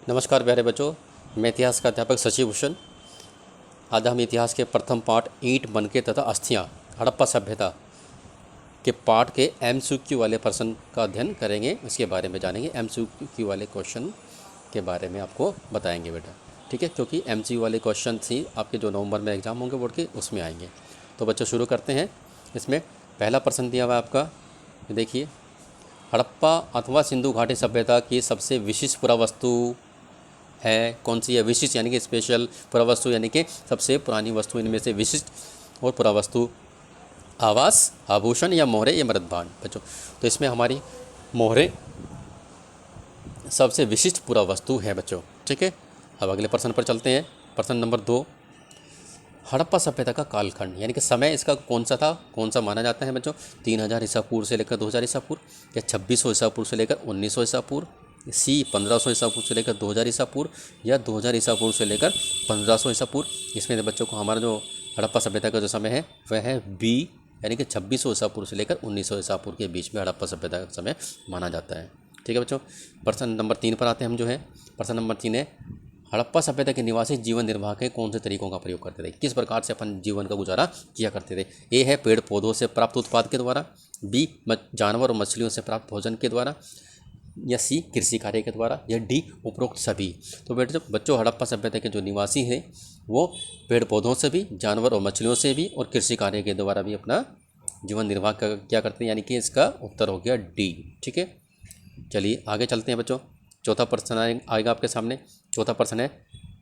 नमस्कार प्यारे बच्चों, मैं इतिहास का अध्यापक शशि भूषण। आज हम इतिहास के प्रथम पाठ ईंट बनके तथा अस्थियां हड़प्पा सभ्यता के पाठ के एमसीक्यू वाले प्रश्न का अध्ययन करेंगे। इसके बारे में जानेंगे, एमसीक्यू वाले क्वेश्चन के बारे में आपको बताएंगे बेटा, ठीक है। क्योंकि एमसीक्यू वाले क्वेश्चन ही आपके जो नवंबर में एग्ज़ाम होंगे बोर्ड के, उसमें आएंगे। तो बच्चों शुरू करते हैं। इसमें पहला प्रश्न दिया हुआ है आपका, देखिए, हड़प्पा अथवा सिंधु घाटी सभ्यता की सबसे विशिष्ट पुरावस्तु है कौन सी है? विशिष्ट यानी कि स्पेशल, पुरावस्तु यानी कि सबसे पुरानी वस्तु। इनमें से विशिष्ट और पुरावस्तु आवास, आभूषण या मोहरे या मृदभांड बच्चों। तो इसमें हमारी मोहरे सबसे विशिष्ट पुरावस्तु है बच्चों, ठीक है। अब अगले प्रश्न पर चलते हैं। प्रश्न नंबर 2, हड़प्पा सभ्यता का कालखंड यानी कि समय इसका कौन सा था, कौन सा माना जाता है बच्चों? 3000 ईसा पूर्व से लेकर 2000 ईसा पूर्व, या 2600 ईसा पूर्व से लेकर 1900 ईसा पूर्व, सी 1500 ईसा पूर्व से लेकर 2000 ईसा पूर्व, या 2000 ईसा पूर्व से लेकर 1500 ईसा पूर्व। इसमें बच्चों को हमारा जो हड़प्पा सभ्यता का जो समय है वह है बी, यानी कि 2600 ईसा पूर्व से लेकर 1900 ईसा पूर्व के बीच में हड़प्पा सभ्यता का समय माना जाता है, ठीक है बच्चों। प्रश्न नंबर 3 पर आते हैं हम जो है। प्रश्न नंबर 3 है, हड़प्पा सभ्यता के निवासी जीवन निर्वाह के कौन से तरीकों का प्रयोग करते थे? किस प्रकार से अपन जीवन का गुजारा किया करते थे? ए है पेड़ पौधों से प्राप्त उत्पाद के द्वारा, बी जानवर और मछलियों से प्राप्त भोजन के द्वारा, या सी कृषि कार्य के द्वारा, या डी उपरोक्त सभी। तो बच्चों हड़प्पा सभ्यता के जो निवासी हैं वो पेड़ पौधों से भी, जानवर और मछलियों से भी और कृषि कार्य के द्वारा भी अपना जीवन निर्वाह क्या करते हैं, यानी कि इसका उत्तर हो गया डी, ठीक है। चलिए आगे चलते हैं बच्चों। चौथा प्रश्न आएगा आपके सामने। चौथा प्रश्न है,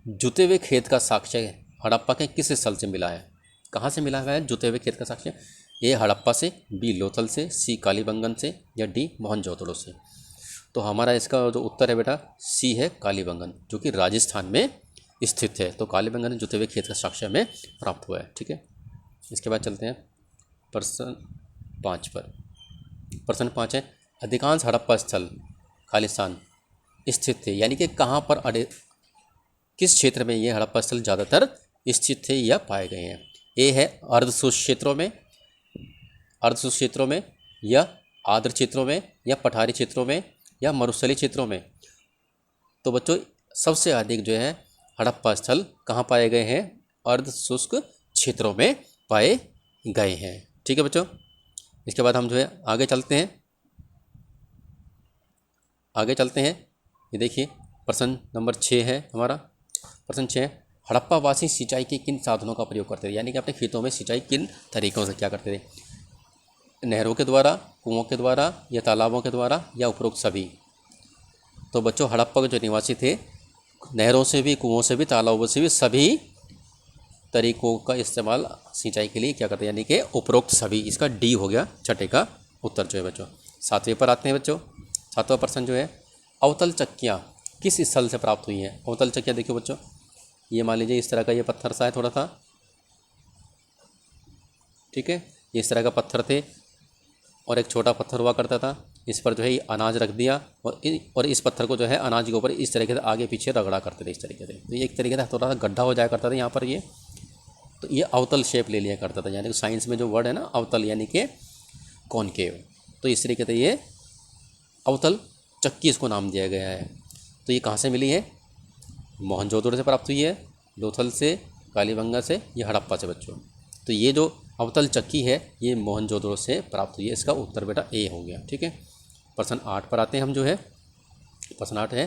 जुते हुए खेत का साक्ष्य हड़प्पा के किस स्थल से मिला है? कहाँ से मिला हुआ है जुते हुए खेत का साक्ष्य? ए हड़प्पा से, बी लोथल से, सी कालीबंगन से, या डी मोहनजोदड़ो से। तो हमारा इसका जो उत्तर है बेटा सी है कालीबंगन, जो कि राजस्थान में स्थित है। तो कालीबंगन जुते हुए खेत का साक्ष्य में प्राप्त हुआ है, ठीक है। इसके बाद चलते हैं प्रश्न 5 पर। प्रश्न 5 है, अधिकांश हड़प्पा स्थल खालिस्तान स्थित थे, यानी कि कहाँ पर किस क्षेत्र में ये हड़प्पा स्थल ज़्यादातर स्थित थे या पाए गए हैं? ए है अर्धशुष्क क्षेत्रों में, अर्धशुष्क क्षेत्रों में, या आर्द्र क्षेत्रों में, या पठारी क्षेत्रों में, या मरुस्थलीय क्षेत्रों में। तो बच्चों सबसे अधिक जो है हड़प्पा स्थल कहाँ पाए गए हैं? अर्धशुष्क क्षेत्रों में पाए गए हैं, ठीक है बच्चों। इसके बाद हम जो है आगे चलते हैं। ये देखिए प्रश्न नंबर 6 है हमारा। प्रश्न 6 है, हड़प्पा वासी सिंचाई के किन साधनों का प्रयोग करते थे, यानी कि अपने खेतों में सिंचाई किन तरीकों से क्या करते थे? नहरों के द्वारा, कुओं के द्वारा, या तालाबों के द्वारा, या उपरोक्त सभी। तो बच्चों हड़प्पा के जो निवासी थे नहरों से भी, कुओं से भी, तालाबों से भी, सभी तरीकों का इस्तेमाल सिंचाई के लिए क्या करते हैं, यानी कि उपरोक्त सभी। इसका डी हो गया छठे का उत्तर जो है बच्चों। 7वें पर आते हैं बच्चों। 7वां प्रश्न जो है, अवतल चक्कियाँ किस स्थल से प्राप्त हुई हैं? अवतल चक्कियाँ देखिए बच्चों, ये मान लीजिए इस तरह का ये पत्थर सा है थोड़ा सा, ठीक है। ये इस तरह का पत्थर थे और एक छोटा पत्थर हुआ करता था। इस पर जो है अनाज रख दिया और इस पत्थर को जो है अनाज के ऊपर इस तरीके से आगे पीछे रगड़ा करते थे, इस तरीके से। तो ये एक तरीके से थोड़ा सा गड्ढा हो जाया करता था यहाँ पर ये, तो ये अवतल शेप ले लिया करता था। यानी कि साइंस में जो वर्ड है ना अवतल, यानी कि कॉनकेव, तो इस तरीके से ये अवतल चक्की इसको नाम दिया गया है। तो ये कहाँ से मिली है? मोहनजोदड़ो से प्राप्त हुई है, लोथल से, कालीबंगा से, या हड़प्पा से बच्चों। तो ये जो अवतल चक्की है ये मोहनजोदड़ो से प्राप्त हुई है। इसका उत्तर बेटा ए हो गया, ठीक है। प्रश्न 8 पर आते हैं हम जो है। प्रश्न 8 है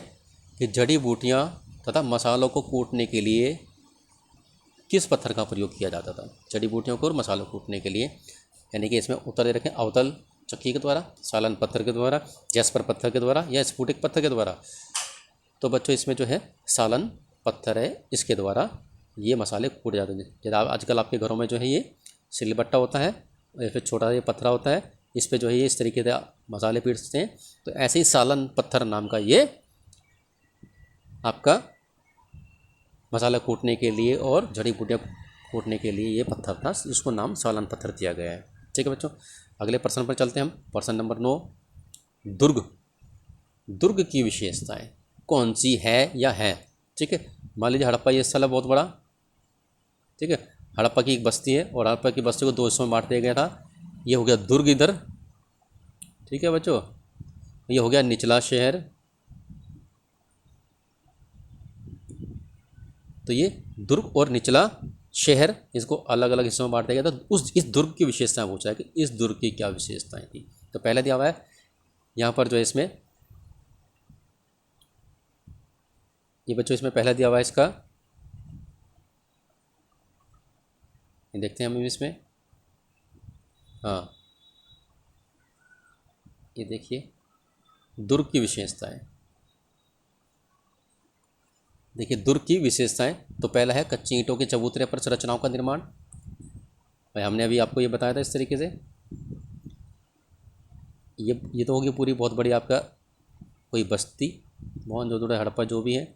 कि जड़ी बूटियाँ तथा मसालों को कूटने के लिए किस पत्थर का प्रयोग किया जाता था? जड़ी बूटियों को और मसालों को कूटने के लिए, यानी कि इसमें उत्तर दे रखें अवतल चक्की के द्वारा, सालन पत्थर के द्वारा, जैस्पर पत्थर के द्वारा, या स्फुटिक पत्थर के द्वारा। तो बच्चों इसमें जो है सालन पत्थर है, इसके द्वारा ये मसाले कूट जाते हैं। जैसे आजकल आपके घरों में जो है ये सिलबट्टा होता है, या फिर छोटा ये पत्थर होता है, इस पे जो है ये इस तरीके से मसाले पीसते हैं। तो ऐसे ही सालन पत्थर नाम का ये आपका मसाला कूटने के लिए और जड़ी बूटियाँ कूटने के लिए ये पत्थर था, जिसको नाम सालन पत्थर दिया गया है, ठीक है बच्चों। अगले प्रश्न पर चलते हैं हम। प्रश्न नंबर 9, दुर्ग की विशेषताएं कौन सी है या हैं? ठीक है, मान लीजिए हड़प्पा ये स्थल है बहुत बड़ा, ठीक है। हड़प्पा की एक बस्ती है और हड़प्पा की बस्ती को 2 हिस्सों में बांट दिया गया था। ये हो गया दुर्ग इधर, ठीक है बच्चों। ये हो गया निचला शहर, तो ये दुर्ग और निचला शहर, इसको अलग अलग हिस्सों में बांट दिया गया था। इस दुर्ग की विशेषताएं पूछा है कि इस दुर्ग की क्या विशेषताएं थी। तो पहले दिया हुआ है यहाँ पर जो है इसमें, ये बच्चों इसमें पहला दिया हुआ है इसका, ये देखते हैं हम इसमें, हाँ ये देखिए दुर्ग की विशेषताएं। देखिए दुर्ग की विशेषताएं, तो पहला है कच्ची ईंटों के चबूतरे पर संरचनाओं का निर्माण। भाई हमने अभी आपको ये बताया था इस तरीके से। ये तो होगी पूरी बहुत बड़ी आपका कोई बस्ती, मोहनजोदड़ो हड़प्पा जो भी है,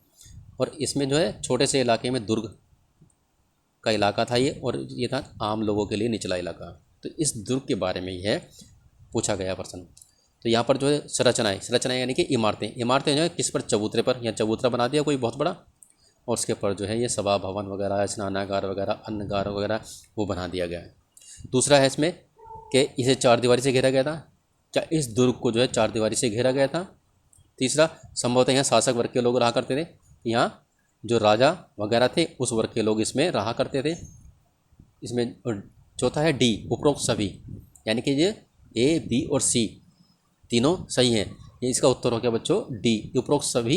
और इसमें जो है छोटे से इलाके में दुर्ग का इलाका था ये, और ये था आम लोगों के लिए निचला इलाका। तो इस दुर्ग के बारे में ही है पूछा गया प्रश्न। तो यहाँ पर जो है संरचनाएं यानी कि इमारतें जो है किस पर, चबूतरे पर, या चबूतरा बना दिया कोई बहुत बड़ा, और उसके पर जो है ये सभा भवन वगैरह, स्नानागार वगैरह, अन्नगार वगैरह वो बना दिया गया है। दूसरा है इसमें कि इसे चारदीवारी से घेरा गया था, क्या इस दुर्ग को जो है चारदीवारी से घेरा गया था। तीसरा, संभवतः यहाँ शासक वर्ग के लोग रहा करते थे, यहाँ जो राजा वगैरह थे उस वर्ग के लोग इसमें रहा करते थे इसमें। चौथा है डी, उपरोक्त सभी, यानी कि ये ए बी और सी तीनों सही हैं, ये इसका उत्तर हो गया बच्चों डी, उपरोक्त सभी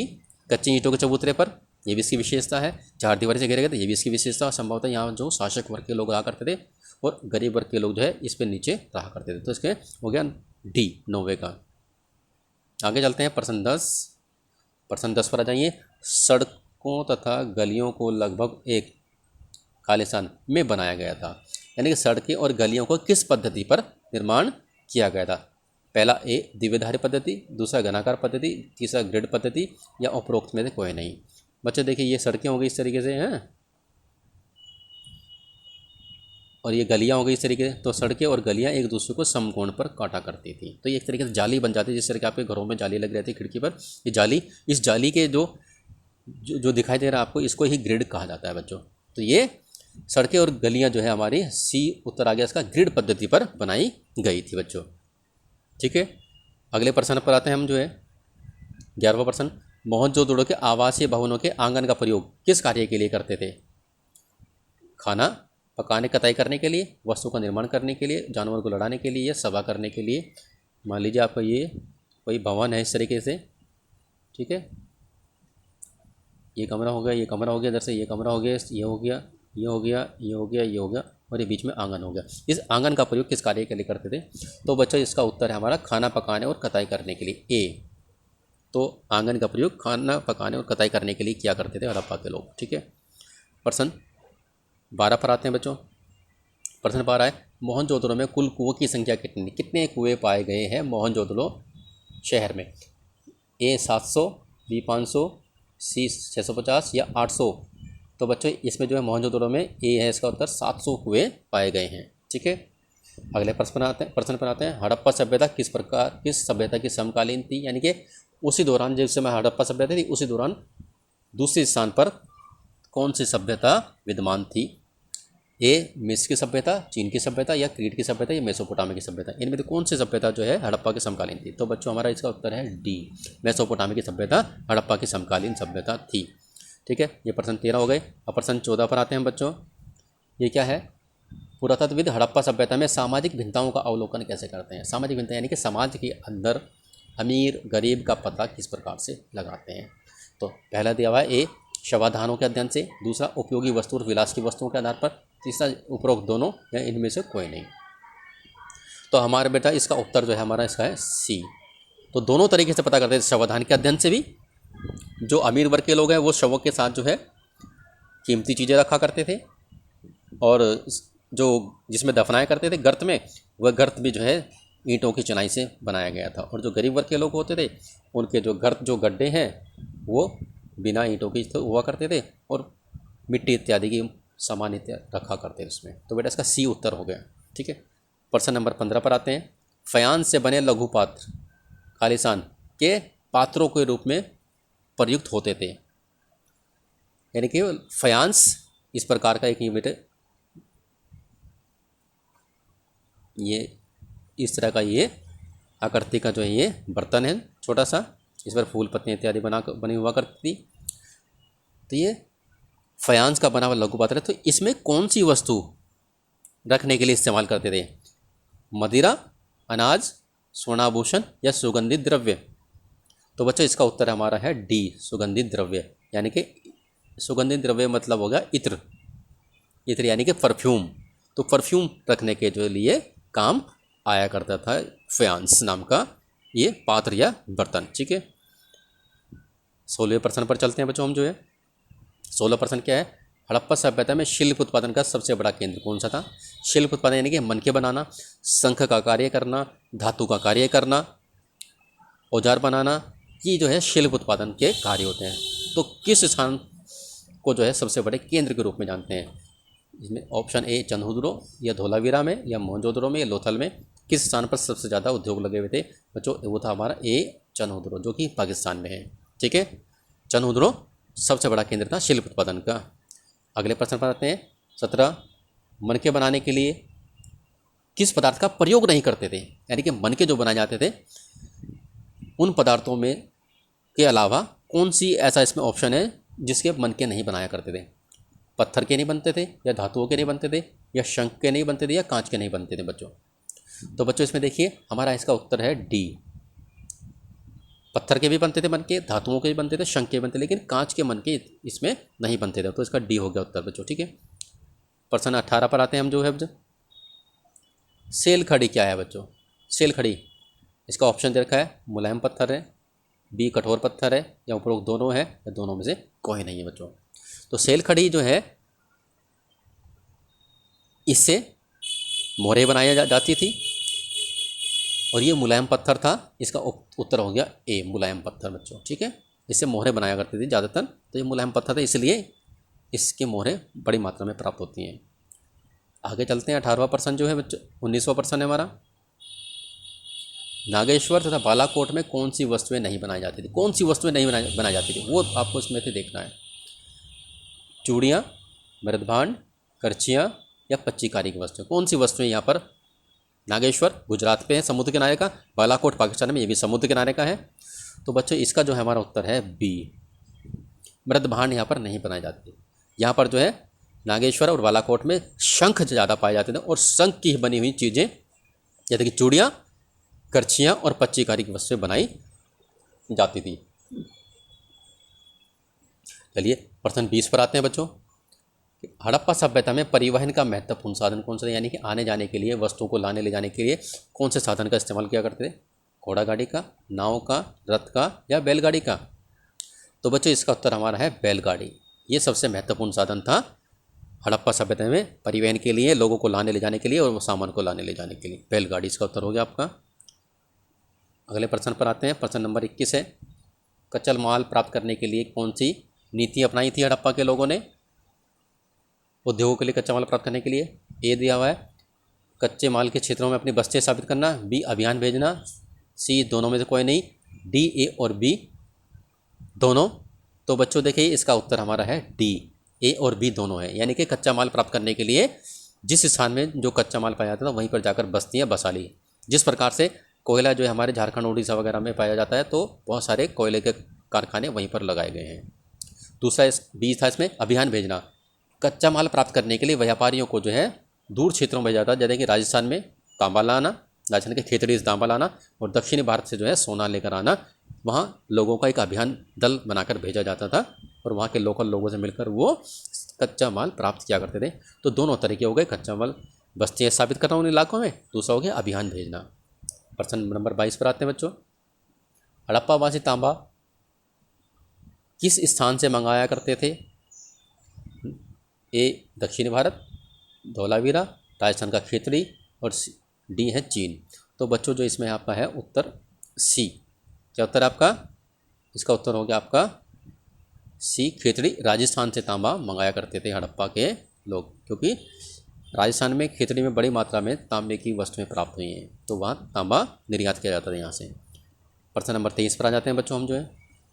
कच्ची ईंटों के चबूतरे पर, ये भी इसकी विशेषता है। चारदीवारी से घेरे गए थे, ये भी इसकी विशेषता। संभवतः यहाँ जो शासक वर्ग के लोग रहा करते थे और गरीब वर्ग के लोग जो है इस पर नीचे रहा करते थे। तो इसके हो गया डी 90 का। आगे चलते हैं प्रश्न 10। प्रश्न 10 पर आ जाइए। सड़कों तथा गलियों को लगभग एक खालिस्तान में बनाया गया था, यानी कि सड़कें और गलियों को किस पद्धति पर निर्माण किया गया था। पहला ए द्विधारी पद्धति, दूसरा घनाकार पद्धति, तीसरा ग्रिड पद्धति, या उपरोक्त में से कोई नहीं। बच्चे देखिए ये सड़कें हो गई इस तरीके से हैं, और ये गलियाँ हो गई इस तरीके से। तो सड़कें और गलियाँ एक दूसरे को समकोण पर काटा करती थी, तो ये एक तरीके से जाली बन जाती है, जिस तरह के आपके घरों में जाली लग रहती है खिड़की पर। ये जाली, इस जाली के जो दिखाई दे रहा है आपको, इसको ही ग्रिड कहा जाता है बच्चों। तो ये सड़कें और गलियाँ जो है हमारी, सी उत्तर आ गया इसका, ग्रिड पद्धति पर बनाई गई थी बच्चों। ठीक है, अगले प्रश्न पर आते हैं हम, जो है 11वां प्रश्न। मोहनजोदड़ो के आवासीय भवनों के आंगन का प्रयोग किस कार्य के लिए करते थे। खाना पकाने, कताई करने के लिए, वस्तु का निर्माण करने के लिए, जानवर को लड़ाने के लिए, या सभा करने के लिए। मान लीजिए आपका ये कोई भवन है इस तरीके से, ठीक है, ये कमरा हो गया, ये कमरा हो गया, इधर से ये कमरा हो गया, ये हो गया, ये हो गया, ये हो गया, ये हो गया, और ये बीच में आंगन हो गया। इस आंगन का प्रयोग किस कार्य के लिए करते थे। तो बच्चों इसका उत्तर है हमारा खाना पकाने और कताई करने के लिए, ए। तो आंगन का प्रयोग खाना पकाने और कताई करने के लिए किया करते थे हड़प्पा के लोग। ठीक है, प्रश्न 12 पर आते हैं बच्चों। प्रश्न 12 है, मोहनजोदड़ो में कुल कुओं की संख्या कितनी, कितने कुएं पाए गए हैं मोहनजोदड़ो शहर में। ए 700, बी 500, सी 650, या 800। तो बच्चों इसमें जो है मोहनजोदड़ो में ए है इसका उत्तर, 700 कुएं पाए गए हैं। ठीक है, अगले प्रश्न पर आते हैं। हड़प्पा सभ्यता किस सभ्यता की समकालीन थी, यानी कि उसी दौरान जिस समय हड़प्पा सभ्यता थी उसी दौरान दूसरे स्थान पर कौन सी सभ्यता विद्यमान थी। ए मिस्र की सभ्यता, चीन की सभ्यता, या क्रीट की सभ्यता, या मेसोपोटामी की सभ्यता। इनमें से कौन सी सभ्यता जो है हड़प्पा के समकालीन थी। तो बच्चों हमारा इसका उत्तर है डी, मेसोपोटामी की सभ्यता हड़प्पा की समकालीन सभ्यता थी। ठीक है, ये प्रश्न 13 हो गए। अब प्रश्न 14 पर आते हैं बच्चों। ये क्या है, पुरातत्वविद हड़प्पा सभ्यता में सामाजिक भिन्नताओं का अवलोकन कैसे करते हैं। सामाजिक भिन्नता यानी कि समाज के अंदर अमीर गरीब का पता किस प्रकार से लगाते हैं। तो पहला दिया हुआ है ए शवाधानों के अध्ययन से, दूसरा उपयोगी वस्तु और विलास की वस्तुओं के आधार पर, तीसरा उपरोक्त दोनों या इनमें से कोई नहीं। तो हमारे बेटा इसका उत्तर जो है हमारा इसका है सी। तो दोनों तरीके से पता करते हैं, शवाधान के अध्ययन से भी, जो अमीर वर्ग के लोग हैं वो शवों के साथ जो है कीमती चीज़ें रखा करते थे, और जो जिसमें दफनाया करते थे गर्त में, वह गर्त भी जो है ईंटों की चिनाई से बनाया गया था। और जो गरीब वर्ग के लोग होते थे उनके जो गर्त, जो गड्ढे हैं वो बिना ईंटों की हुआ करते थे, और मिट्टी इत्यादि की सामान इत्यादि रखा करते थे उसमें। तो बेटा इसका सी उत्तर हो गया। ठीक है, प्रश्न नंबर 15 पर आते हैं। फयान से बने लघु पात्र खालिस्तान के पात्रों के रूप में प्रयुक्त होते थे, यानी कि फयांस इस प्रकार का एक बेटे, ये इस तरह का ये आकृति का जो है ये बर्तन है छोटा सा, इस पर फूल पत्तियाँ इत्यादि बनी हुआ करती थी। तो ये फायांस का बना हुआ लघु पात्र है, तो इसमें कौन सी वस्तु रखने के लिए इस्तेमाल करते थे? मदिरा, अनाज, स्वर्णाभूषण या सुगंधित द्रव्य? तो बच्चों इसका उत्तर हमारा है डी, सुगंधित द्रव्य। यानी कि सुगंधित द्रव्य मतलब होगा इत्र, इत्र यानी कि परफ्यूम। तो परफ्यूम रखने के जो लिए काम आया करता था फयांस नाम का ये पात्र या बर्तन। ठीक है, 16वें प्रश्न पर चलते हैं बच्चों हम जो है। 16 प्रश्न क्या है? हड़प्पा सभ्यता में शिल्प उत्पादन का सबसे बड़ा केंद्र कौन सा था? शिल्प उत्पादन यानी कि मनके बनाना, शंख का कार्य करना, धातु का कार्य करना, औजार बनाना, ये जो है शिल्प उत्पादन के कार्य होते हैं। तो किस स्थान को जो है सबसे बड़े केंद्र के रूप में जानते हैं? इसमें ऑप्शन ए चंद्रहुदुरो या धोलावीरा में या मोहनजोदड़ो में या लोथल में किस स्थान पर सबसे ज़्यादा उद्योग लगे हुए थे बच्चों? वो था हमारा ए चंद्रहुदुरो, जो कि पाकिस्तान में है। ठीक है, चंद्रहुदुरो सबसे बड़ा केंद्र था शिल्प उत्पादन का। अगले प्रश्न पर आते हैं 17, मनके बनाने के लिए किस पदार्थ का प्रयोग नहीं करते थे? यानी कि मनके जो बनाए जाते थे उन पदार्थों में के अलावा कौन सी ऐसा इसमें ऑप्शन है जिसके मनके नहीं बनाया करते थे? पत्थर के नहीं बनते थे, या धातुओं के नहीं बनते थे, या शंख के नहीं बनते थे, या कांच के नहीं बनते थे बच्चों? तो बच्चों इसमें देखिए हमारा इसका उत्तर है डी, पत्थर के भी बनते थे मनके, धातुओं के भी बनते थे, शंख के बनते, लेकिन कांच के मनके इसमें नहीं बनते थे। तो इसका डी हो गया उत्तर बच्चों। ठीक है, प्रश्न 18 पर आते हैं हम जो है बच्चों। सेल खड़ी क्या है बच्चों? सेल खड़ी, इसका ऑप्शन दे रखा है मुलायम पत्थर है, बी कठोर पत्थर है, या उपरोक्त दोनों है, या दोनों में से कोई नहीं है बच्चों। तो सेल खड़ी जो है इससे मोहरें बनाई जाती थी और ये मुलायम पत्थर था। इसका उत्तर हो गया ए, मुलायम पत्थर बच्चों। ठीक है, इससे मोहरें बनाया करती थी ज़्यादातर, तो ये मुलायम पत्थर था, इसलिए इसकी मोहरें बड़ी मात्रा में प्राप्त होती हैं। आगे चलते हैं 18वां प्रश्न जो है बच्चों, 19वां प्रश्न है हमारा। नागेश्वर तथा बालाकोट में कौन सी वस्तुएं नहीं बनाई जाती थी? कौन सी वस्तुएं नहीं बनाई जाती थी वो आपको इसमें से देखना है। चूड़ियाँ, मृदभांड, करछियाँ या पच्चीकारी की वस्तुएं? कौन सी वस्तुएं यहाँ पर? नागेश्वर गुजरात पे है, समुद्र किनारे का। बालाकोट पाकिस्तान में, ये भी समुद्र किनारे का है। तो बच्चों इसका जो है हमारा उत्तर है बी, मृदभांड यहाँ पर नहीं बनाई जाती। यहाँ पर जो है नागेश्वर और बालाकोट में शंख ज़्यादा पाए जाते थे और शंख की बनी हुई चीज़ें जैसे कि चूड़ियाँ, करछियाँ और पच्चीकारी की वस्तुएं बनाई जाती थी। चलिए प्रश्न 20 पर आते हैं बच्चों। हड़प्पा सभ्यता में परिवहन का महत्वपूर्ण साधन कौन सा था? यानी कि आने जाने के लिए, वस्तुओं को लाने ले जाने के लिए कौन से साधन का इस्तेमाल किया करते थे? घोड़ा गाड़ी का, नाव का, रथ का या बैलगाड़ी का? तो बच्चों इसका उत्तर हमारा है बैलगाड़ी। ये सबसे महत्वपूर्ण साधन था हड़प्पा सभ्यता में परिवहन के लिए, लोगों को लाने ले जाने के लिए और सामान को लाने ले जाने के लिए। बैलगाड़ी इसका उत्तर हो गया आपका। अगले प्रश्न पर आते हैं, प्रश्न नंबर 21 है। कच्चा माल प्राप्त करने के लिए कौन सी नीति अपनाई थी हड़प्पा के लोगों ने उद्योगों के लिए कच्चा माल प्राप्त करने के लिए? ए दिया हुआ है कच्चे माल के क्षेत्रों में अपनी बस्तियाँ स्थापित करना, बी अभियान भेजना, सी दोनों में से कोई नहीं, डी ए और बी दोनों। तो बच्चों देखिए इसका उत्तर हमारा है डी, ए और बी दोनों है। यानी कि कच्चा माल प्राप्त करने के लिए जिस स्थान में जो कच्चा माल पाया जाता था वहीं पर जाकर बस्तियाँ बसा ली। जिस प्रकार से कोयला जो है हमारे झारखंड उड़ीसा वगैरह में पाया जाता है, तो बहुत सारे कोयले के कारखाने वहीं पर लगाए गए हैं। दूसरा बी था इसमें अभियान भेजना, कच्चा माल प्राप्त करने के लिए व्यापारियों को जो है दूर क्षेत्रों में भेजा जाता है, जैसे कि राजस्थान में तांबा लाना, राजस्थान के खेतड़ी से तांबा लाना, और दक्षिणी भारत से जो है सोना लेकर आना। वहाँ लोगों का एक अभियान दल बनाकर भेजा जाता था और वहाँ के लोकल लोगों से मिलकर वो कच्चा माल प्राप्त किया करते थे। तो दोनों तरीके हो गए, कच्चा माल बस्तियाँ स्थापित करना उन इलाकों में, दूसरा हो गया अभियान भेजना। प्रश्न नंबर 22 पर आते हैं बच्चों। हड़प्पावासी तांबा किस स्थान से मंगाया करते थे? ए दक्षिणी भारत, धोलावीरा, राजस्थान का खेतड़ी, और डी है चीन। तो बच्चों जो इसमें आपका है उत्तर सी। क्या उत्तर आपका? इसका उत्तर हो गया आपका सी, खेतड़ी। राजस्थान से तांबा मंगाया करते थे हड़प्पा के लोग, क्योंकि राजस्थान में खेतड़ी में बड़ी मात्रा में तांबे की वस्तुएं प्राप्त हुई हैं, तो वहाँ तांबा निर्यात किया जाता था यहाँ से। प्रश्न नंबर 23 पर आ जाते हैं बच्चों हम जो है।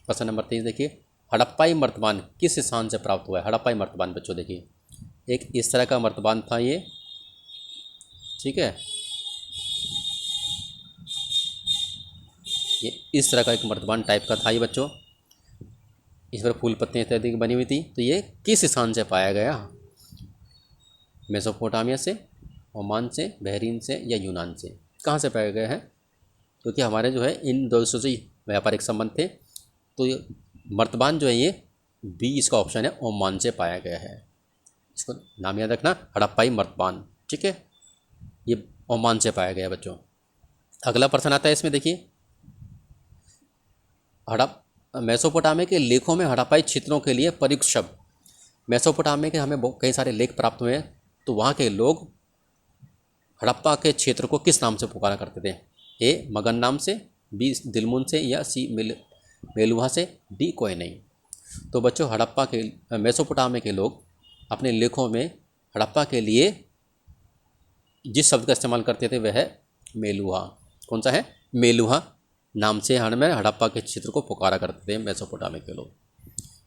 प्रश्न नंबर 23 देखिए, हड़प्पाई मर्तबान किस स्थान से प्राप्त हुआ है? हड़प्पाई मर्तबान बच्चों देखिए, एक इस तरह का मर्तबान था ये, ठीक है, ये इस तरह का एक मर्तबान टाइप का था ये बच्चों। इस पर फूल पत्तियाँ इत्यादि की बनी हुई थी। तो ये किस स्थान से पाया गया? मेसोपोटामिया से, ओमान से, बहरीन से या यूनान से? कहाँ से पाया गया है? क्योंकि हमारे जो है इन दो देशों से व्यापारिक संबंध थे। तो ये मर्तबान जो है ये बी इसका ऑप्शन है, ओमान से पाया गया है। इसको नाम याद रखना, हड़प्पाई मर्तबान, ठीक है, ये ओमान से पाया गया बच्चों। अगला प्रश्न आता है इसमें, देखिए मेसोपोटामिया के लेखों में हड़प्पाई क्षेत्रों के लिए प्रयुक्त शब्द। मेसोपोटामिया के हमें कई सारे लेख प्राप्त हुए हैं। तो वहाँ के लोग हड़प्पा के क्षेत्र को किस नाम से पुकारा करते थे? ए मगन नाम से, बी दिलमुन से, या सी मेलुहा से, डी कोई नहीं। तो बच्चों हड़प्पा के मेसोपोटामिया के लोग अपने लेखों में हड़प्पा के लिए जिस शब्द का इस्तेमाल करते थे वह है मेलुहा। कौन सा है? मेलुहा नाम से हमें हड़प्पा के क्षेत्र को पुकारा करते थे मेसोपोटामिया के लोग।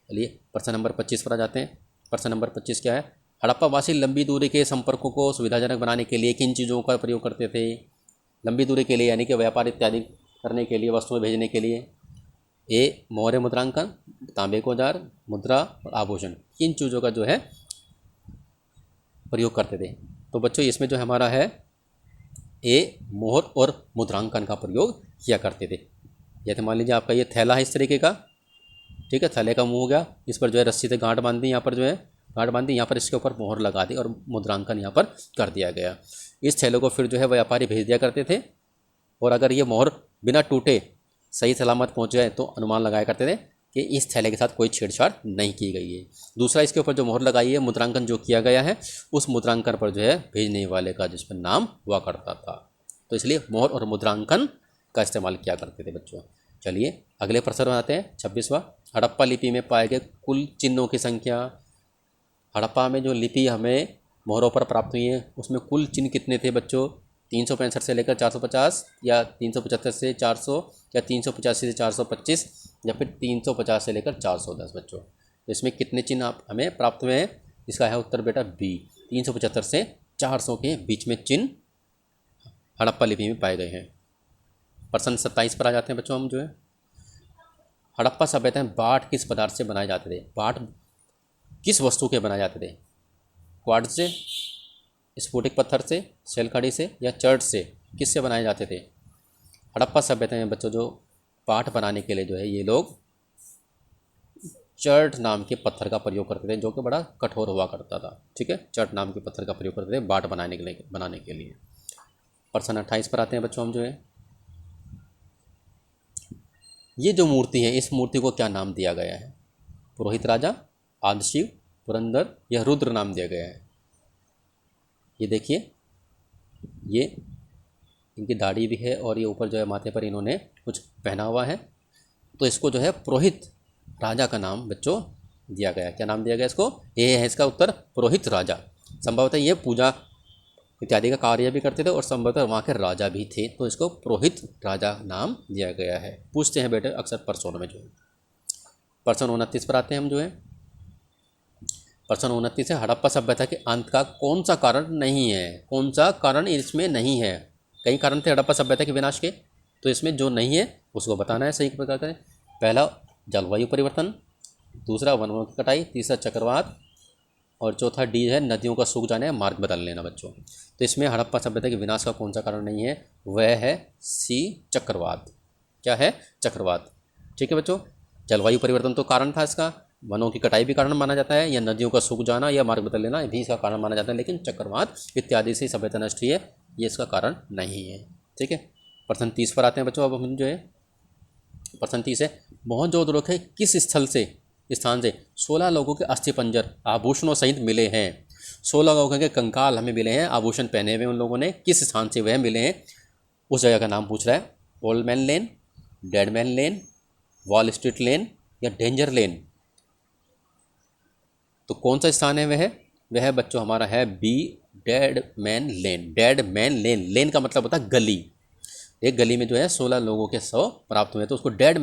चलिए प्रश्न नंबर 25 पर आ जाते हैं। प्रश्न नंबर 25 क्या है? हड़प्पा वासी लंबी दूरी के संपर्कों को सुविधाजनक बनाने के लिए किन चीज़ों का प्रयोग करते थे? लंबी दूरी के लिए यानी कि व्यापार इत्यादि करने के लिए, वस्तुएं भेजने के लिए। ए मोहर मुद्रांकन, तांबे को जार, मुद्रा और आभूषण, किन चीज़ों का जो है प्रयोग करते थे? तो बच्चों इसमें जो हमारा है ए मोहर और मुद्रांकन का प्रयोग किया करते थे। जैसे मान लीजिए आपका ये थैला है इस तरीके का, ठीक है, थैले का मुंह हो गया, इस पर जो है रस्सी से गांठ बांध दी, यहाँ पर जो है गांठ बांधी, यहाँ पर इसके ऊपर मोहर लगा दी और मुद्रांकन यहाँ पर कर दिया गया। इस थैले को फिर जो है व्यापारी भेज दिया करते थे और अगर ये मोहर बिना टूटे सही सलामत पहुँच जाए तो अनुमान लगाया करते थे कि इस थैले के साथ कोई छेड़छाड़ नहीं की गई है। दूसरा, इसके ऊपर जो मोहर लगाई है, मुद्रांकन जो किया गया है, उस मुद्रांकन पर जो है भेजने वाले का जिस पर नाम हुआ करता था। तो इसलिए मोहर और मुद्रांकन का इस्तेमाल किया करते थे बच्चों। चलिए अगले प्रश्न में आते हैं, 26वां। हड़प्पा लिपि में पाए गए कुल चिन्हों की संख्या। हड़प्पा में जो लिपि हमें मोहरों पर प्राप्त हुई है उसमें कुल चिन्ह कितने थे बच्चों? 365 से लेकर 450, या 375 से 400, या 385 से 425, या फिर 350 से लेकर 410 बच्चों। तो इसमें कितने चिन्ह आप हमें प्राप्त हुए हैं? इसका है उत्तर बेटा बी, 375 से 400 के बीच में चिन्ह हड़प्पा लिपि में पाए गए हैं। प्रश्न 27 पर आ जाते हैं बच्चों हम जो है। हड़प्पा सभ्यता में बाढ़ किस पदार्थ से बनाए जाते थे? बाढ़ किस वस्तु के बनाए जाते थे? क्वार्ट्ज से, स्फटिक पत्थर से, शैलखड़ी से, या चर्ट से? किससे बनाए जाते थे? हड़प्पा सभ्यता में बच्चों जो पाठ बनाने के लिए जो है ये लोग चर्ट नाम के पत्थर का प्रयोग करते थे, जो कि बड़ा कठोर हुआ करता था। ठीक है, चर्ट नाम के पत्थर का प्रयोग करते थे बाट बनाने के लिए। प्रश्न 28 पर आते हैं बच्चों हम जो है। ये जो मूर्ति है, इस मूर्ति को क्या नाम दिया गया है? पुरोहित राजा, आदिशिव, पुरंदर, या रुद्र नाम दिया गया है? ये देखिए, ये इनकी दाढ़ी भी है और ये ऊपर जो है माथे पर इन्होंने कुछ पहना हुआ है। तो इसको जो है पुरोहित राजा का नाम बच्चों दिया गया। क्या नाम दिया गया इसको? ये है इसका उत्तर, पुरोहित राजा। संभवतः ये पूजा इत्यादि का कार्य भी करते थे और संभवतः वहाँ के राजा भी थे, तो इसको पुरोहित राजा नाम दिया गया है। पूछते हैं बेटे अक्सर प्रश्नों में जो है। प्रश्न 29 पर आते हैं हम जो है। प्रश्न 29 है, हड़प्पा सभ्यता के अंत का कौन सा कारण नहीं है? कौन सा कारण इसमें नहीं है? कई कारण थे हड़प्पा सभ्यता के विनाश के, तो इसमें जो नहीं है उसको बताना है सही प्रकार से। पहला जलवायु परिवर्तन, दूसरा वनों की कटाई, तीसरा चक्रवात, और चौथा डी है नदियों का सूख जाना है, मार्ग बदल लेना बच्चों। तो इसमें हड़प्पा सभ्यता के विनाश का कौन सा कारण नहीं है? वह है सी, चक्रवात। क्या है? चक्रवात। ठीक है बच्चों, जलवायु परिवर्तन तो कारण था इसका, वनों की कटाई भी कारण माना जाता है, या नदियों का सूख जाना या मार्ग बदल लेना भी इसका कारण माना जाता है, लेकिन चक्रवात इत्यादि से सभ्यता नष्ट हुई है, ये इसका कारण नहीं है। ठीक है, प्रश्न 30 पर आते हैं बच्चों। अब हम जो है प्रश्न 30 है, मोहनजोदड़ो के किस स्थान से 16 लोगों के अस्थिपंजर आभूषणों सहित मिले हैं? 16 लोगों के कंकाल हमें मिले हैं, आभूषण पहने हुए उन लोगों ने, किस स्थान से वह मिले हैं? उस जगह का नाम पूछ रहा है। ओल्ड मैन लेन, डेड मैन लेन, वॉल स्ट्रीट लेन, या डेंजर लेन? तो कौन सा स्थान है वह बच्चों हमारा है बी, डेड मैन लेन। डेड मैन लेन, लेन का मतलब होता है गली। एक गली में जो है 16 लोगों के शव प्राप्त हुए, तो उसको डेड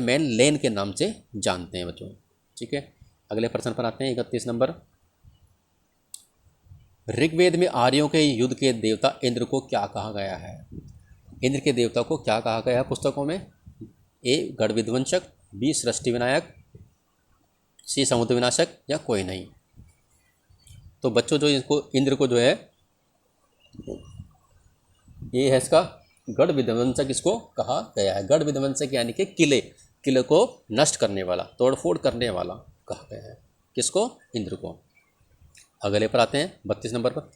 मैन लेन के नाम से जानते हैं बच्चों। ठीक है, अगले प्रश्न पर आते हैं, 31 नंबर। ऋग्वेद में आर्यों के युद्ध के देवता इंद्र को क्या कहा गया है? इंद्र के देवता को क्या कहा गया है पुस्तकों में? ए गढ़ विध्वंसक, बी सृष्टि विनायक, सी समुद्र विनाशक या कोई नहीं। तो बच्चों जो इसको इंद्र को जो है ये है इसका गढ़ विध्वंसक इसको कहा गया है। गढ़ विध्वंसक यानी कि किले को नष्ट करने वाला, तोड़फोड़ करने वाला कहा गया है। किसको? इंद्र को। अगले पर आते हैं 32 नंबर पर।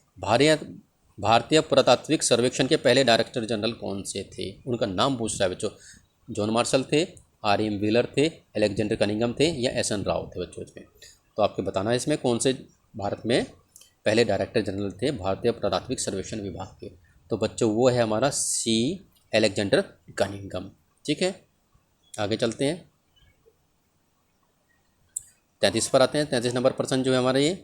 भारतीय पुरातात्विक सर्वेक्षण के पहले डायरेक्टर जनरल कौन से थे? उनका नाम पूछ रहा है बच्चों। जॉन मार्शल थे, आर.एम. व्हीलर थे, अलेक्जेंडर कनिंघम थे या एस.एन. राव थे बच्चों इसमें। तो आपको बताना है इसमें कौन से भारत में पहले डायरेक्टर जनरल थे भारतीय पुरातात्विक सर्वेक्षण विभाग के। तो बच्चों वो है हमारा सी अलेक्जेंडर कनिंघम। ठीक है, आगे चलते हैं 33 पर आते हैं। 33 नंबर प्रश्न जो है हमारा ये,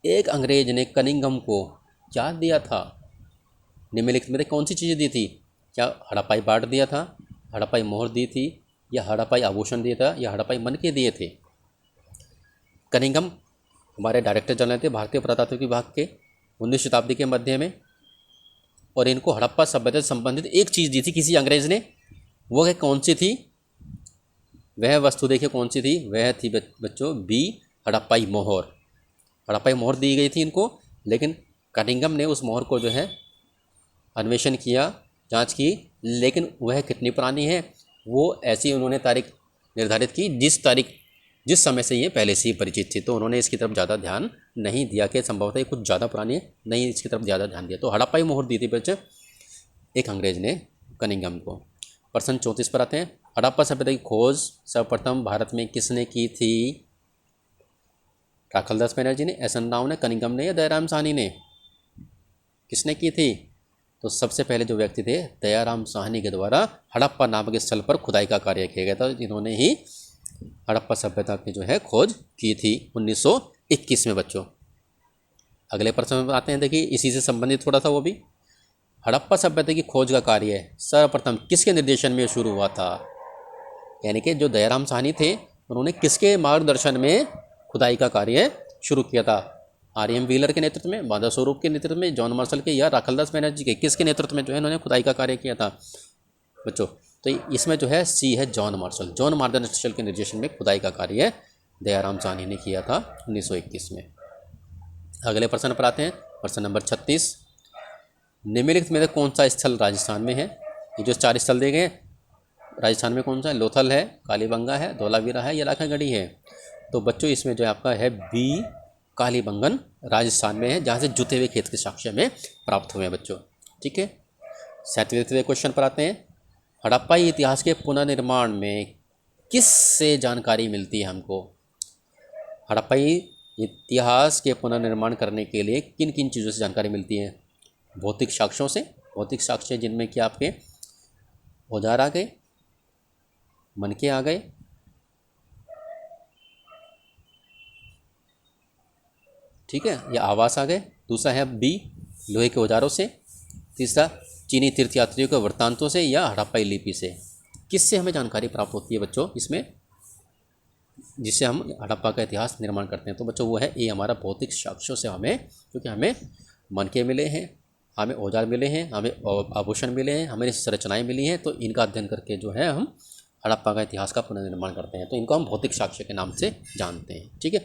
एक अंग्रेज ने कनिंघम को क्या दिया था? निम्नलिखित में से कौन सी चीज़ें दी थी? क्या हड़प्पाई बाट दिया था, हड़प्पाई मोहर दी थी या हड़प्पाई आभूषण दिया था या हड़प्पाई मनके दिए थे? कनिंघम हमारे डायरेक्टर जनरल थे भारतीय पुरातात्विक विभाग के 19वीं शताब्दी के मध्य में, और इनको हड़प्पा सभ्यता से संबंधित एक चीज़ दी थी किसी अंग्रेज ने। वो है कौन सी थी? वह वस्तु देखिए कौन सी थी? वह थी बच्चों बी हड़प्पाई मोहर। हड़प्पाई मोहर दी गई थी इनको, लेकिन कनिंघम ने उस मोहर को जो है अन्वेषण किया, जांच की, लेकिन वह कितनी पुरानी है वो ऐसी उन्होंने तारीख निर्धारित की जिस समय से ये पहले से ही परिचित थी। तो उन्होंने इसकी तरफ ज़्यादा ध्यान नहीं दिया कि संभवतः ये कुछ ज़्यादा पुरानी है, नहीं इसकी तरफ ज़्यादा ध्यान दिया। तो हड़प्पाई मोहर दी थी बच्चे एक अंग्रेज ने कनिंघम को। प्रश्न 34 पर आते हैं। हड़प्पा सभ्यता की खोज सर्वप्रथम भारत में किसने की थी? राखलदास बनर्जी ने, एस.एन. राव ने, कनिंघम ने या दयाराम साहनी ने? किसने की थी? तो सबसे पहले जो व्यक्ति थे दयाराम साहनी के द्वारा हड़प्पा नामक स्थल पर खुदाई का कार्य किया गया था। इन्होंने ही हड़प्पा सभ्यता की जो है खोज की थी 1921 में बच्चों। अगले प्रश्न में आते हैं, देखिए इसी से संबंधित थोड़ा सा वो भी। हड़प्पा सभ्यता की खोज का कार्य सर्वप्रथम किसके निर्देशन में शुरू हुआ था? यानी कि जो दयाराम साहनी थे उन्होंने किसके मार्गदर्शन में खुदाई का कार्य शुरू किया था? आर.एम. व्हीलर के नेतृत्व में, माधव स्वरूप के नेतृत्व में, जॉन मार्शल के या राखलदास बनर्जी के? किसके नेतृत्व में जो है इन्होंने खुदाई का कार्य किया था बच्चों? तो इसमें जो है सी है जॉन मार्शल। जॉन मार्शल के निर्देशन में खुदाई का कार्य दयाराम साहनी ने किया था 1921 में। अगले प्रश्न पर आते हैं, प्रश्न नंबर 36। निम्नलिखित में से कौन सा स्थल राजस्थान में है? ये जो 4 स्थल दिए गए राजस्थान में कौन सा है? लोथल है, कालीबंगा है, धौलावीरा है या लाखागढ़ी है? तो बच्चों इसमें जो है आपका है बी कालीबंगन राजस्थान में है, जहाँ से जुते हुए खेत के साक्ष्य में प्राप्त हुए हैं बच्चों। ठीक है, 37वें क्वेश्चन पर आते हैं। हड़प्पाई इतिहास के पुनर्निर्माण में किस से जानकारी मिलती है हमको? हड़प्पाई इतिहास के पुनर्निर्माण करने के लिए किन किन चीज़ों से जानकारी मिलती है? भौतिक साक्ष्यों से, भौतिक साक्ष्य जिनमें कि आपके औजार आ गए, मनके आ गए, ठीक है, या आवास आ गए। दूसरा है बी लोहे के औजारों से। तीसरा चीनी तीर्थयात्रियों के वृत्तांतों से या हड़प्पाई लिपि से। किससे हमें जानकारी प्राप्त होती है बच्चों इसमें, जिससे हम हड़प्पा का इतिहास निर्माण करते हैं? तो बच्चों वो है ये हमारा भौतिक साक्ष्यों से हमें, क्योंकि हमें मनके मिले हैं, हमें औजार मिले हैं, हमें आभूषण मिले हैं, हमें संरचनाएँ मिली हैं। तो इनका अध्ययन करके जो है हम हड़प्पा का इतिहास का पुनर्निर्माण करते हैं। तो इनको हम भौतिक साक्ष्य के नाम से जानते हैं। ठीक है,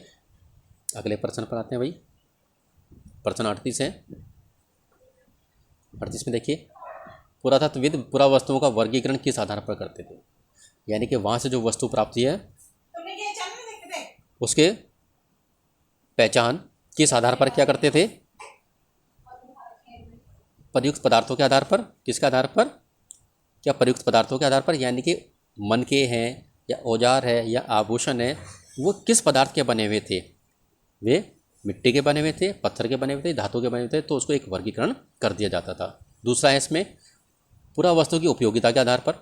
अगले प्रश्न पर आते हैं भाई। प्रश्न 38 है। 38 में देखिए, पुरातत्वविद पुरावस्तुओं का वर्गीकरण किस आधार पर करते थे? यानी कि वहाँ से जो वस्तु प्राप्त हुई है उसके पहचान किस आधार पर क्या करते थे? प्रयुक्त पदार्थों के आधार पर। किसके आधार पर? क्या प्रयुक्त पदार्थों के आधार पर, यानी कि मनके हैं या औजार है या आभूषण है, वो किस पदार्थ के बने हुए थे? वे मिट्टी के बने हुए थे, पत्थर के बने हुए थे, धातु के बने हुए थे। तो उसको एक वर्गीकरण कर दिया जाता था। दूसरा है इसमें पुरावस्तु की उपयोगिता के आधार पर,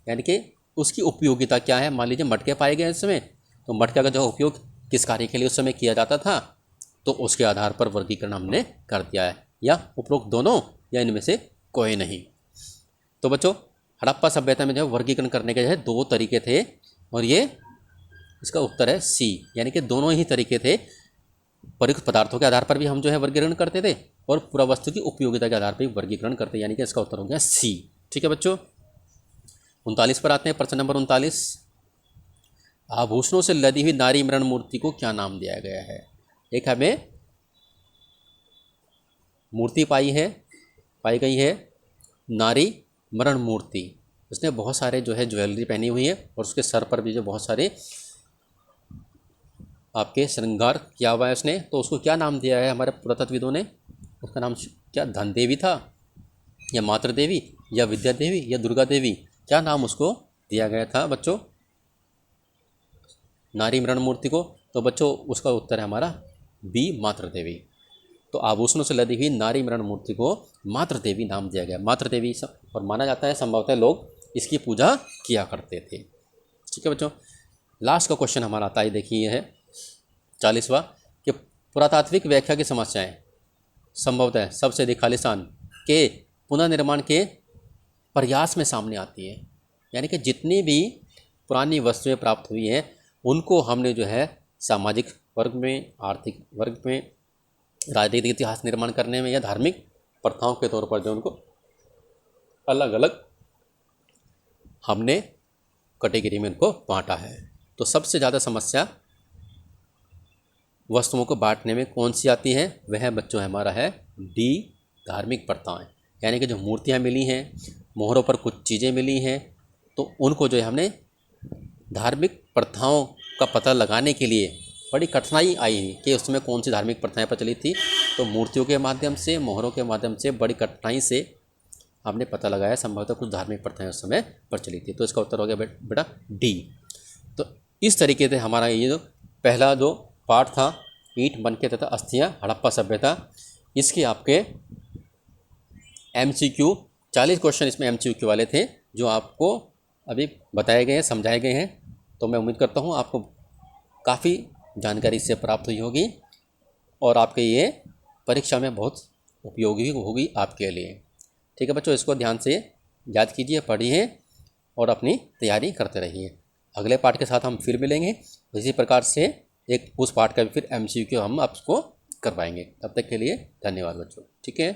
यानी कि उसकी उपयोगिता क्या है। मान लीजिए मटके पाए गए इस समय, तो मटके का जो उपयोग किस कार्य के लिए उस समय किया जाता था, तो उसके आधार पर वर्गीकरण हमने कर दिया है। या उपरोक्त दोनों या इनमें से कोई नहीं। तो बच्चों हड़प्पा सभ्यता में जो वर्गीकरण करने के जो है 2 तरीके थे, और ये इसका उत्तर है सी, यानी कि दोनों ही तरीके थे। प्रयुक्त पदार्थों के आधार पर भी हम जो है वर्गीकरण करते थे और पुरावस्तु की उपयोगिता के आधार पर भी वर्गीकरण करते, यानी कि इसका उत्तर हो गया सी। ठीक है बच्चों, 39 पर आते हैं। प्रश्न नंबर 39। आभूषणों से लदी हुई नारी मृण मूर्ति को क्या नाम दिया गया है? एक हमें मूर्ति पाई गई है नारी मृण मूर्ति। उसने बहुत सारे जो है ज्वेलरी पहनी हुई है और उसके सर पर भी जो बहुत सारे आपके श्रृंगार किया हुआ है उसने। तो उसको क्या नाम दिया है हमारे पुरातत्वविदों ने? उसका नाम क्या धन देवी था, या मातृ देवी, या विद्या देवी, या दुर्गा देवी? क्या नाम उसको दिया गया था बच्चों नारी मृण मूर्ति को? तो बच्चों उसका उत्तर है हमारा बी, मातृ देवी। तो आभूषणों से लदी हुई नारी मृण मूर्ति को मातृ देवी नाम दिया गया, मातृ देवी। और माना जाता है संभवतः लोग इसकी पूजा किया करते थे। ठीक है बच्चों, लास्ट का क्वेश्चन हमारा आता है, देखिए है 40वां कि पुरातात्विक व्याख्या की समस्याएं संभवतः सबसे अधिक खालिस्तान के पुनर्निर्माण के प्रयास में सामने आती है। यानी कि जितनी भी पुरानी वस्तुएं प्राप्त हुई हैं उनको हमने जो है सामाजिक वर्ग में, आर्थिक वर्ग में, राजनीतिक इतिहास निर्माण करने में, या धार्मिक प्रथाओं के तौर पर जो उनको अलग अलग हमने कैटेगरी में उनको बांटा है। तो सबसे ज़्यादा समस्या वस्तुओं को बांटने में कौन सी आती है? वह बच्चों हमारा है डी, धार्मिक प्रथाएं। यानी कि जो मूर्तियां मिली हैं, मोहरों पर कुछ चीज़ें मिली हैं, तो उनको जो है हमने धार्मिक प्रथाओं का पता लगाने के लिए बड़ी कठिनाई आई कि उसमें कौन सी धार्मिक प्रथाएं प्रचलित थी। तो मूर्तियों के माध्यम से, मोहरों के माध्यम से बड़ी कठिनाई से हमने पता लगाया, संभवतः कुछ धार्मिक प्रथाएं उस समय प्रचलित थी। तो इसका उत्तर हो गया बेटा डी। तो इस तरीके से हमारा ये जो पहला जो पार्ट था ईंट, बनके तथा अस्थियां, हड़प्पा सभ्यता, इसके आपके MCQ 40 क्वेश्चन इसमें MCQ वाले थे जो आपको अभी बताए गए हैं, समझाए गए हैं। तो मैं उम्मीद करता हूँ आपको काफ़ी जानकारी इससे प्राप्त हुई होगी और आपके ये परीक्षा में बहुत उपयोगी होगी आपके लिए। ठीक है बच्चों, इसको ध्यान से याद कीजिए, पढ़िए और अपनी तैयारी करते रहिए। अगले पार्ट के साथ हम फिर मिलेंगे। इसी प्रकार से उस पार्ट का भी फिर MCQ हम आपको करवाएंगे। तब तक के लिए धन्यवाद बच्चों। ठीक है।